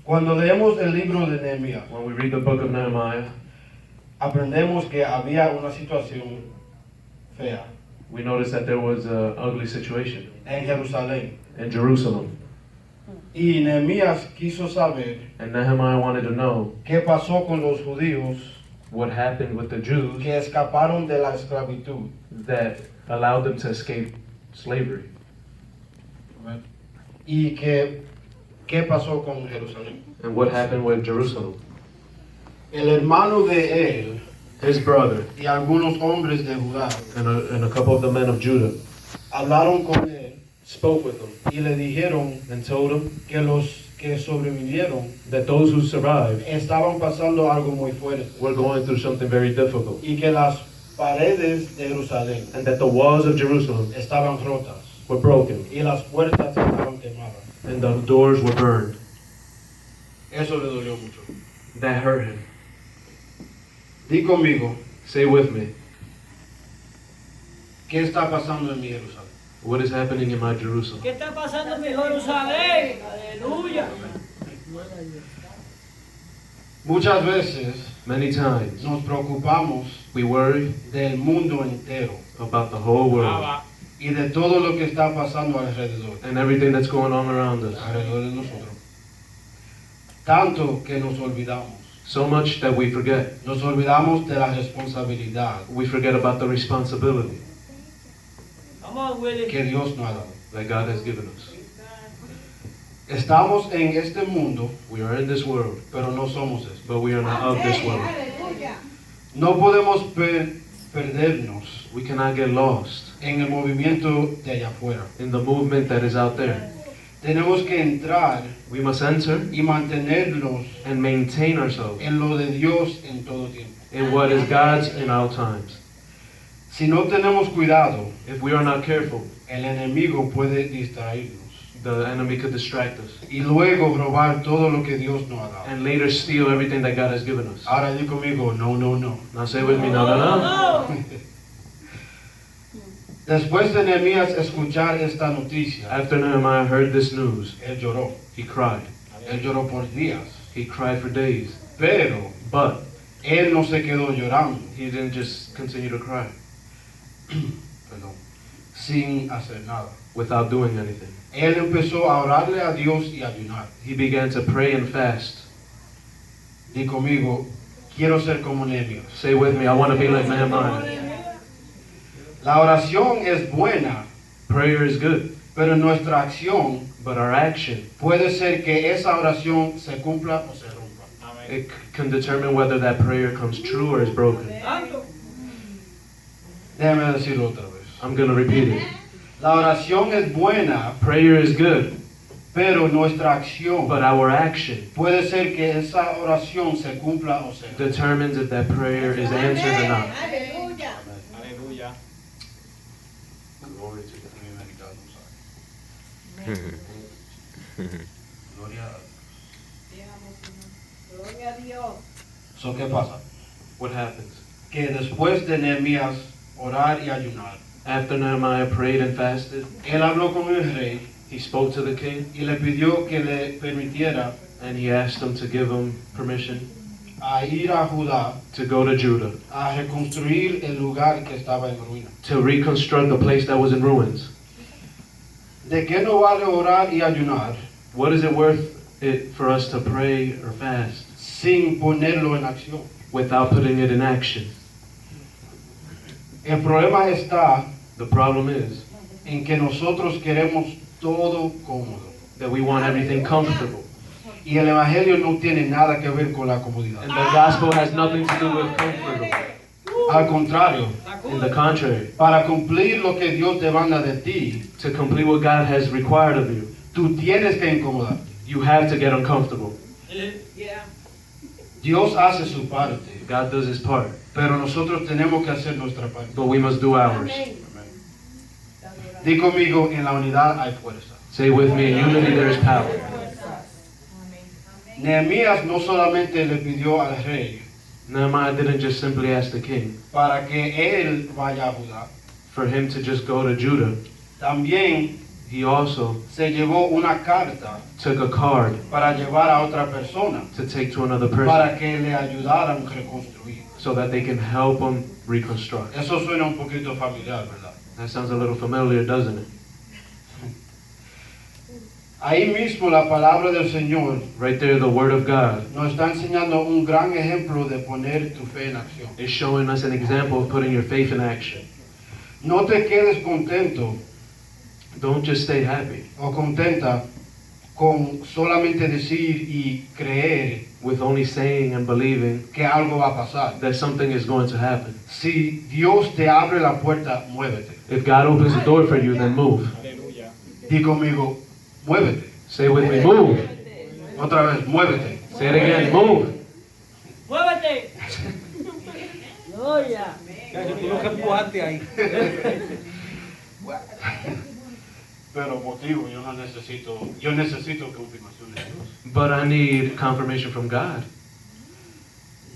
Cuando leemos el libro de Nehemías, when we read the book of Nehemiah, aprendemos que había una situación fea we notice that there was an ugly situation en Jerusalén. in Jerusalem. Y Nehemías quiso saber And Nehemiah wanted to know qué pasó con los judíos what happened with the Jews que escaparon de la esclavitud. that allowed them to escape slavery. Y qué pasó con Jerusalén. And what happened with Jerusalem. El hermano de él His brother y algunos hombres de Judá and a couple of the men of Judah hablaron con él spoke with him y le dijeron and told him que los que sobrevivieron that those who survived estaban pasando algo muy fuerte were going through something very difficult, y que las paredes de Jerusalén and that the walls of Jerusalem estaban rotas were broken y las puertas estaban quemadas. and the doors were burned. Eso le dolió mucho. That hurt him. Di conmigo, Say with me, ¿qué está pasando en mi Jerusalén? what is happening in my Jerusalem? ¿Qué está pasando en mi Jerusalén? Aleluya. Muchas veces Many times nos preocupamos we worry del mundo entero about the whole world y de todo lo que está pasando alrededor, and everything that's going on around us, alrededor de nosotros. Tanto que nos olvidamos. so much that we forget. Nos olvidamos de la responsabilidad We forget about the responsibility Come on, Willie. que Dios nos ha dado. that God has given us. Estamos en este mundo, We are in this world, pero no somos esto. but we are not of this world. No podemos perdernos We cannot get lost en el movimiento de allá afuera. in the movement that is out there. Tenemos que entrar We must enter y mantenernos and maintain ourselves en lo de Dios en todo tiempo. in what is God's in all times. Si no tenemos cuidado, If we are not careful, el enemigo puede distraernos the enemy could distract us y luego robar todo lo que Dios nos ha dado. and later steal everything that God has given us. Ahora di conmigo, no, no, no. Now say with me, no, no, no. Después de Nehemías escuchar esta noticia, After Nehemiah heard this news, él lloró. he cried. Él lloró por días. He cried for days. Pero But él no se quedó llorando, he didn't just continue to cry perdón, sin hacer nada. without doing anything. Él empezó a orarle a Dios y a ayunar. He began to pray and fast. Di conmigo, quiero ser como Nehemías. Say with me, I want to be like Nehemiah. La oración es buena, Prayer is good, pero nuestra acción but our action, puede ser que esa oración se cumpla o se rompa. it can determine whether that prayer comes true or is broken. Déjame decirlo otra vez. I'm going to repeat it. La oración es buena, Prayer is good, pero nuestra acción but our action puede ser que esa oración se cumpla o se rompa. determines if that prayer is answered or not. Aleluya. Glory to the americano, Gloria a Gloria a Dios. So, ¿qué pasa? What happens? Que después de Nehemías orar y ayunar, After Nehemiah prayed and fasted, él habló con el rey he spoke to the king y le pidió que le permitiera and he asked him to give him permission a ir a Judá to go to Judah a reconstruir el lugar que estaba en ruina. to reconstruct the place that was in ruins. ¿De qué no vale orar y ayunar What is it worth it for us to pray or fast sin ponerlo en acción? without putting it in action? El problema está The problem is en que nosotros queremos todo cómodo. that we want everything comfortable. Y el evangelio no tiene nada que ver con la comodidad. And the gospel has nothing to do with comfortable. Al contrario, In the contrary, para cumplir lo que Dios demanda de ti, to complete what God has required of you, tú tienes que incomodarte. you have to get uncomfortable. Yeah. Dios hace su parte, God does his part, pero nosotros tenemos que hacer nuestra parte. but we must do ours. Di conmigo, en la unidad hay fuerza. Say with me, in unity there is power. Nehemías no solamente le pidió al rey Nehemiah didn't just simply ask the king para que él vaya a Judá, for him to just go to Judah. también he also se llevó una carta took a card para llevar a otra persona to take to another person para que le ayudaran a reconstruir. so that they can help him reconstruct. Eso suena un poquito familiar, ¿verdad? That sounds a little familiar, doesn't it? Ahí mismo la palabra del Señor Right there, the Word of God nos está enseñando un gran ejemplo de poner tu fe en acción. is showing us an example of putting your faith in action. No te quedes contento Don't just stay happy o contenta con solamente decir y creer with only saying and believing que algo va a pasar. that something is going to happen. Si Dios te abre la puerta, muévete. If God opens the door for you, then move. Di conmigo, muévete. Say with me, move. Otra vez, muévete. Say it again, move. ¡Muévete! ¡Gloria! Pero motivo, yo necesito confirmación de Dios. But I need confirmation from God.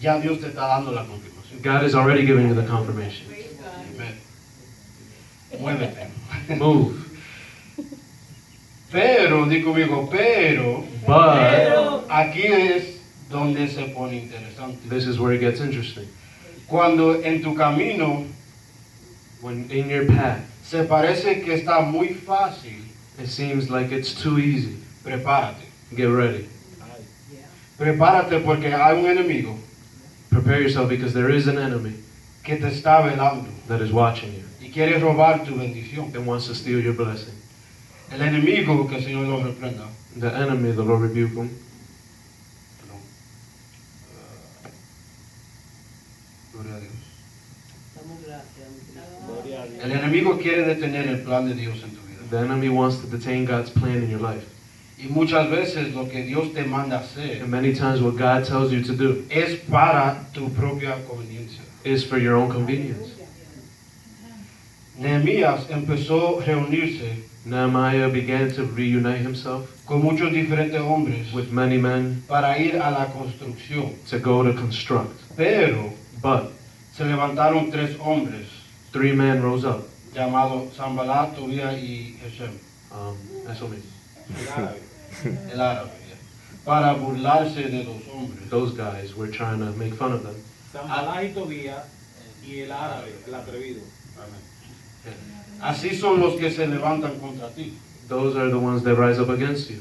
Ya Dios te está dando la confirmación. God is already giving you the confirmation. Amén. Muévete. Move. Pero, di conmigo, pero, But aquí es donde se pone interesante. this is where it gets interesting. Cuando en tu camino When in your path, se parece que está muy fácil, it seems like it's too easy. prepárate. Get ready. Prepárate porque hay un enemigo Prepare yourself because there is an enemy que te está velando that is watching you y quiere robar tu bendición. and wants to steal your blessing. El enemigo, que el Señor lo reprenda. The enemy, the Lord rebuke him. Perdón. Gloria a Dios. El enemigo quiere detener el plan de Dios en tu vida. The enemy wants to detain God's plan in your life. Y muchas veces lo que Dios te manda hacer And many times what God tells you to do es para tu propia conveniencia. is for your own convenience. Nehemías empezó a reunirse Nehemiah began to reunite himself con muchos diferentes hombres with many men para ir a la construcción. to go to construct. Pero But se levantaron 3 hombres 3 men rose up. llamados Sanballat, Tobías y Geshem, Eso mismo. el árabe, para burlarse de los hombres. Those guys were trying to make fun of them. Sanballat y Tobías y el árabe, el atrevido. Así son los que se levantan contra ti. Those are the ones that rise up against you.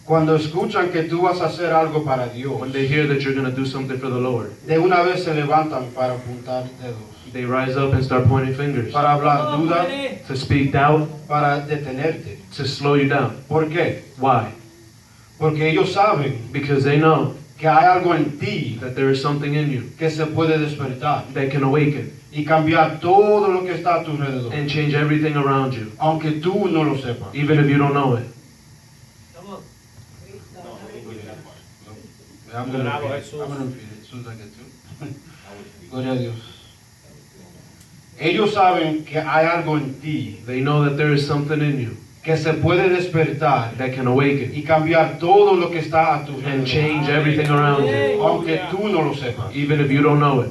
Cuando escuchan que tú vas a hacer algo para Dios, When they hear that you're going to do something for the Lord, de una vez se levantan para apuntar dedos, they rise up and start pointing fingers para hablar duda, to speak doubt, para detenerte. to slow you down. ¿Por qué? Why? Porque ellos saben Because they know que hay algo en ti that there is something in you que se puede despertar that can awaken y cambiar todo lo que está a tu alrededor, and change everything around you, aunque tú no lo sepas. even if you don't know it. I'm gonna repeat it. I'm gonna repeat it as soon as I get to it. Gloria a Dios. Ellos saben que hay algo en ti They know that there is something in you que se puede despertar that can awaken y cambiar todo lo que está a tu and alrededor, change everything around you, aunque tú no lo sepas. even if you don't know it.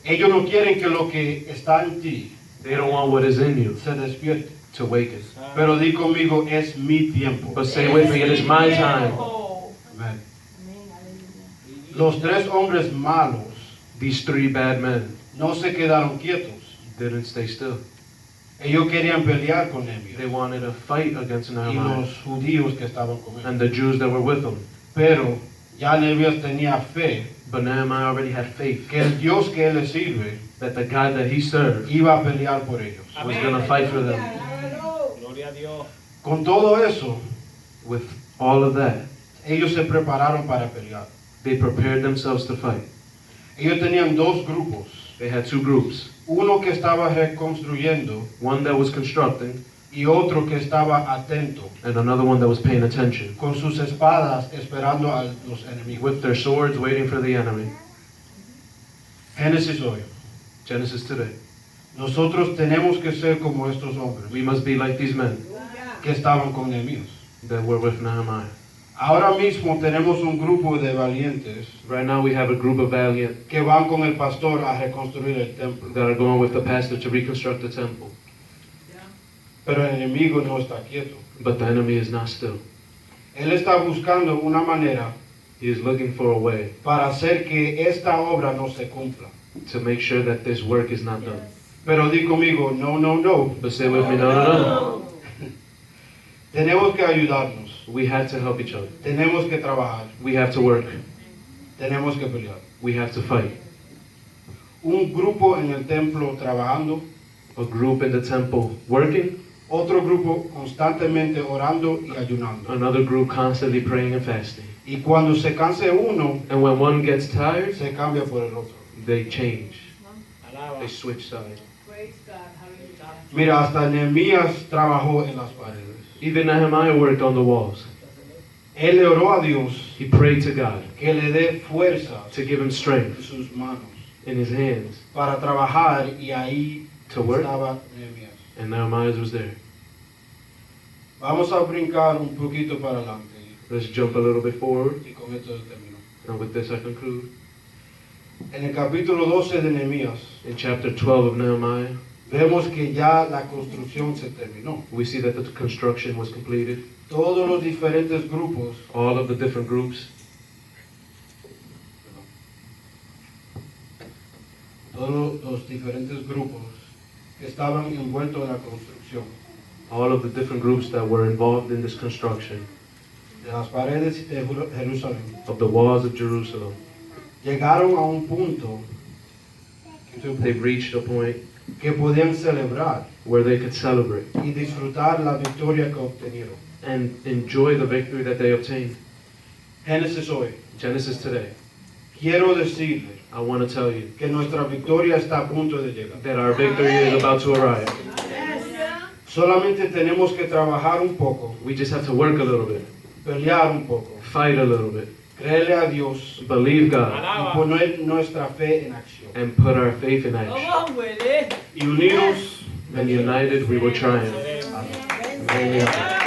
Ellos no quieren que lo que está en ti They don't want what is in you se despierte. to awaken. Pero di conmigo, es mi tiempo. But say with me, it is my time. Amén. Los 3 hombres malos These 3 bad men no se quedaron quietos. didn't stay still. Ellos querían pelear con Nehemías They wanted to fight against y Nehemiah los judíos que estaban con él. and the Jews that were with him. Pero ya Nehemías tenía fe But Nehemiah already had faith que el Dios que él le sirve that the God that he served iba a pelear por ellos. was going to fight for them. Gloria a Dios. Con todo eso, With all of that, ellos se prepararon para pelear. they prepared themselves to fight. Ellos tenían 2 grupos. They had 2 groups. Uno que estaba reconstruyendo One that was constructing y otro que estaba atento and another one that was paying attention con sus espadas esperando a los enemigos. with their swords waiting for the enemy. Génesis hoy. Genesis today. Nosotros tenemos que ser como estos hombres We must be like these men que estaban con Nehemías. that were with Nehemiah. Ahora mismo tenemos un grupo de valientes Right now we have a group of valiant que van con el pastor a reconstruir el templo. that are going with the pastor to reconstruct the temple. Pero el enemigo no está quieto. But the enemy is not still. Él está buscando una manera He is looking for a way para hacer que esta obra no se cumpla. to make sure that this work is not done. Pero di conmigo, no, no, no. But say with me, no, no, no. Tenemos que ayudarnos. We have to help each other. Tenemos que trabajar. We have to work. Tenemos que pelear. We have to fight. Un grupo en el templo trabajando, A group in the temple working, otro grupo constantemente orando y ayunando. another group constantly praying and fasting. Y cuando se canse uno, And when one gets tired, se cambia por el otro. they change. Alaba. They switch sides. Praise God. Hallelujah. Mira, hasta Nehemías trabajó en las paredes. Even Nehemiah worked on the walls. Él le oró a Dios He prayed to God que le dé fuerza to give him en strength sus manos in his hands para trabajar y ahí to work, estaba Nehemías. and Nehemiah was there. Vamos a brincar un poquito para adelante Let's jump a little bit forward, y con esto termino. and with this I conclude. En el capítulo 12 de Nehemías In chapter 12 of Nehemiah, vemos que ya la construcción se terminó. we see that the construction was completed. Todos los diferentes grupos All of the different groups, todos los diferentes grupos que estaban envueltos en la construcción all of the different groups that were involved in this construction de las paredes de Jerusalén of the walls of Jerusalem, llegaron a un punto they've reached a point que podían celebrar where they could celebrate y disfrutar la victoria que obtenieron. and enjoy the victory that they obtained. Génesis hoy, Genesis today, quiero decirle I want to tell you que nuestra victoria está a punto de llegar. that our victory is about to arrive. Solamente tenemos que trabajar un poco, We just have to work a little bit, pelear un poco, fight a little bit, creerle a Dios believe God, y Alaba. poner nuestra fe en acción. and put our faith in Come action. on, Willie. Y unidos, And united we will triumph. Amén. Amen.